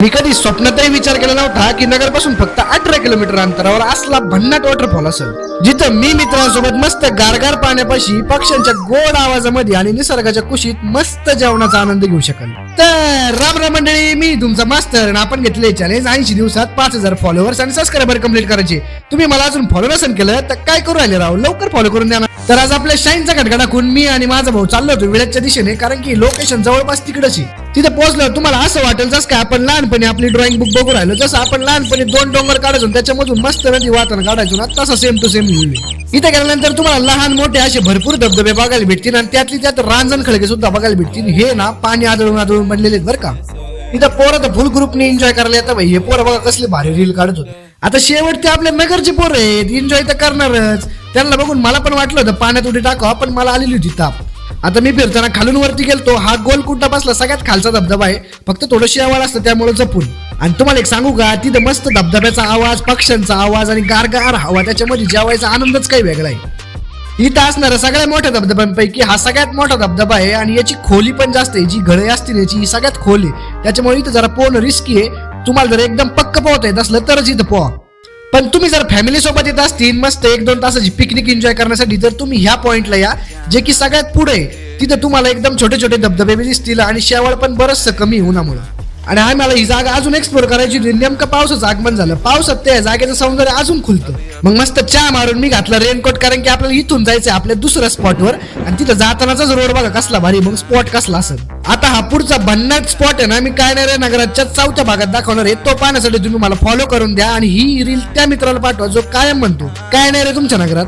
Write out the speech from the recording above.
मी कधी स्वप्नातही विचार केला नव्हता की नगरपासून फक्त 18 किलोमीटर अंतरावर असला भन्नाट वॉटरफॉल असेल, जिथं मी मित्रांसोबत मस्त गारगार पाण्यापाशी पक्ष्यांच्या गोड आवाजामध्ये आणि निसर्गाच्या कुशीत मस्त जेवणाचा आनंद घेऊ शकेल. तर राम राम मंडळी, मी तुमचा मास्टर आणि आपण घेतले चॅलेंज 80 दिवसात 5000 फॉलोअर्स आणि सबस्क्रायबर कंप्लीट करायचे. तुम्ही मला अजून फॉलो नसेल केलं तर काय करू राहिले राव, लवकर फॉलो करून द्या ना. तर आज आपल्या शाईनचा खटका टाकून मी आणि माझा भाऊ चाललो होतो विळ्याच्या दिशेने, कारण की लोकेशन जवळपास तिकडच आहे. तिथे पोहोचल्यावर तुम्हाला असं वाटेल जसं काय आपण लहानपणी आपली ड्रॉइंग बुक बघू राहिलो, जसं आपण लहानपणी 2 डोंगर काढायचो त्याच्यामधून मस्त नदी वाहताना काढायचो ना, तसं सेम टू सेम इथे गेल्यानंतर तुम्हाला लहान मोठे असे भरपूर धबधबे बघायला भेटतील आणि त्यातली त्यात रांजण खळगे सुद्धा बघायला भेटतील. हे ना पाणी आदळून आदळून बनलेले आहेत बरं का. इथं पोरं तर फुल ग्रुपने एन्जॉय करायला येतं भाई. हे पोरं बघा कसले भारी रील काढत होते. आता शेवट ते आपल्या नगरचे पोरं आहेत, एन्जॉय तर करणारच. त्यांना बघून मला पण वाटलं होतं पाण्यात उडी टाकावं, पण मला आलेली होती ताप. आता मी फिरताना खालून वरती गेलतो. हा गोलकुंडा बसला सगळ्यात खालचा धबधबा आहे, फक्त थोडं शेवाळ असतं त्यामुळे जपून. आणि तुम्हाला एक सांगू का, तिथं मस्त धबधब्याचा आवाज, पक्ष्यांचा आवाज आणि गारगार हवा, त्याच्यामध्ये जेवायचा आनंदच काही वेगळा आहे. इथं असणारा सगळ्यात मोठ्या धबधब्यांपैकी हा सगळ्यात मोठा धबधबा आहे आणि याची खोली पण जास्त आहे. जी घळे असतील याची ही सगळ्यात खोल आहे, त्याच्यामुळे इथं जरा पोहणं रिस्की आहे. तुम्हाला जर एकदम पक्क पोहता येत असलं तरच इथं पोहा. पण तुम्ही जर फॅमिली सोबत येत असतील मस्त 1-2 तासाची पिकनिक एन्जॉय करण्यासाठी, तर तुम्ही ह्या पॉइंटला या, जे की सगळ्यात पुढे आहे. तिथं तुम्हाला एकदम छोटे छोटे धबधबे दिसतील आणि शेवाळ पण बरचसं कमी उन्हामुळे. आणि आम्हाला ही जागा अजून एक्सप्लोर करायची होती. नेमकं पावसाचं आगमन झालं. पावसात त्या जागेचं सौंदर्य अजून खुलतं. मग मस्त चहा मारून मी घातला रेनकोट, कारण की आपल्याला इथून जायचंय आपल्या दुसऱ्या स्पॉटवर. आणि तिथं जातानाचाच रोड बघा कसला भारी, मग स्पॉट कसला असेल. आता हा पुढचा भन्नाट स्पॉट आहे ना, मी काय नाही रे नगराच्या 4थ्या भागात दाखवणार आहे. तो पाहण्यासाठी तुम्ही मला फॉलो करून द्या आणि ही रील त्या मित्राला पाठवा जो कायम म्हणतो काय नाही रे तुमच्या नगरात.